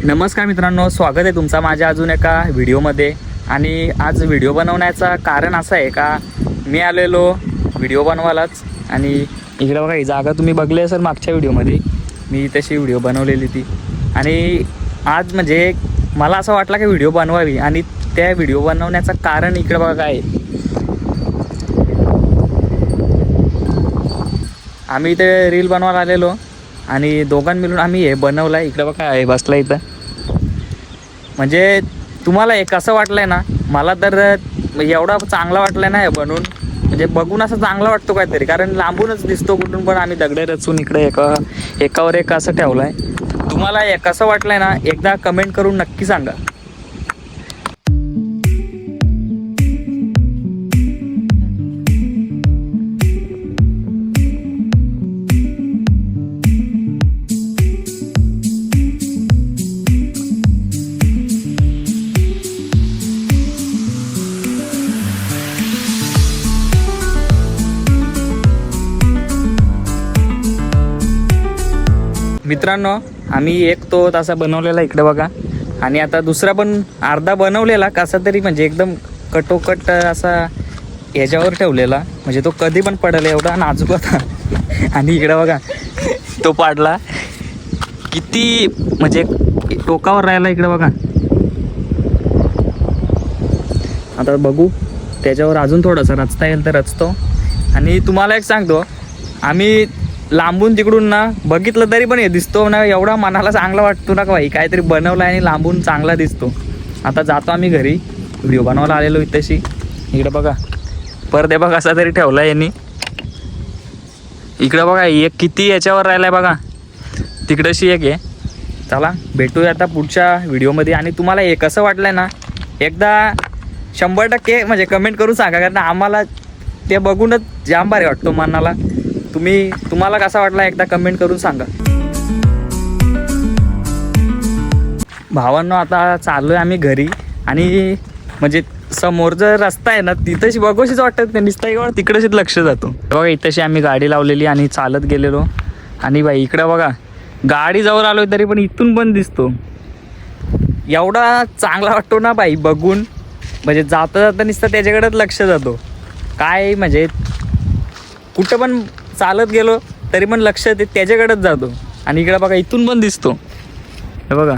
नमस्कार मित्रांनो, स्वागत आहे तुमचा माझ्या अजून एका व्हिडिओमध्ये. आणि आज व्हिडिओ बनवण्याचं कारण असं आहे का मी आलेलो व्हिडिओ बनवायलाच. आणि इकडे बघा ही जागा तुम्ही बघली असेल मागच्या व्हिडिओमध्ये, मी तशी व्हिडिओ बनवलेली ती. आणि आज म्हणजे मला असं वाटलं की व्हिडिओ बनवावी, आणि त्या व्हिडिओ बनवण्याचं कारण इकडे बघा काय आहे. आम्ही इथे रील बनवायला आलेलो आणि दोघां मिळून आम्ही हे बनवलं आहे. इकडं बघा हे बसलं इथं. म्हणजे तुम्हाला एक असं वाटलं आहे ना, मला तर एवढा चांगला वाटलं आहे ना हे बनवून. म्हणजे बघून असं चांगला वाटतो काहीतरी, कारण लांबूनच दिसतो कुठून पण. आम्ही दगडे रचून इकडे एकावर एक असं ठेवलं आहे. तुम्हाला एक असं वाटलं आहे ना, एकदा कमेंट करून नक्की सांगा. मित्रांनो, आम्ही एक तो तसा बनवलेला इकडे बघा, आणि आता दुसरा पण अर्धा बनवलेला कसा तरी, म्हणजे एकदम कटोकट असा ह्याच्यावर ठेवलेला, म्हणजे तो कधी पण पडेल एवढा नाजूक होता. आणि इकडे बघा तो पाडला किती, म्हणजे टोकावर राहिला. इकडे बघा आता बघू त्याच्यावर अजून थोडंसं रचता येईल तर रचतो. आणि तुम्हाला एक सांगतो, आम्ही लांबून तिकडून ना बघितलं तरी पण हे दिसतो ना, एवढा मनाला चांगला वाटतो ना का भाई काहीतरी बनवलं आहे आणि लांबून चांगला दिसतो. आता जातो आम्ही घरी, व्हिडिओ बनवायला आलेलो इथेशी. इकडे बघा परदे बघा कसा तरी ठेवला यांनी. इकडं बघा एक किती याच्यावर राहिलाय बघा, तिकडशी एक आहे. चला भेटूया आता पुढच्या व्हिडिओमध्ये. आणि तुम्हाला हे कसं वाटलंय ना, एकदा 100% म्हणजे कमेंट करून सांगा, कारण आम्हाला ते बघूनच जाम भारी वाटतो मनाला. तुम्हाला कसा वाटला एकदा कमेंट करून सांगा. भावांनो, आता चाललोय आम्ही घरी. आणि म्हणजे समोर जर रस्ता आहे ना, तिथंशी बघूशीच वाटत नाही, नुसतं तिकडंच लक्ष जातो. बघा इथंशी आम्ही गाडी लावलेली आणि चालत गेलेलो. आणि बाई इकडं बघा गाडी जवळ आलोय तरी पण इथून पण दिसतो. एवढा चांगला वाटतो ना बाई बघून, म्हणजे जाता जाता नुसतं त्याच्याकडेच लक्ष जातो. काय म्हणजे कुठं पण चालत गेलो तरी पण लक्ष ते त्याच्याकडेच जातो. आणि इकडं बघा इथून पण दिसतो, हे बघा.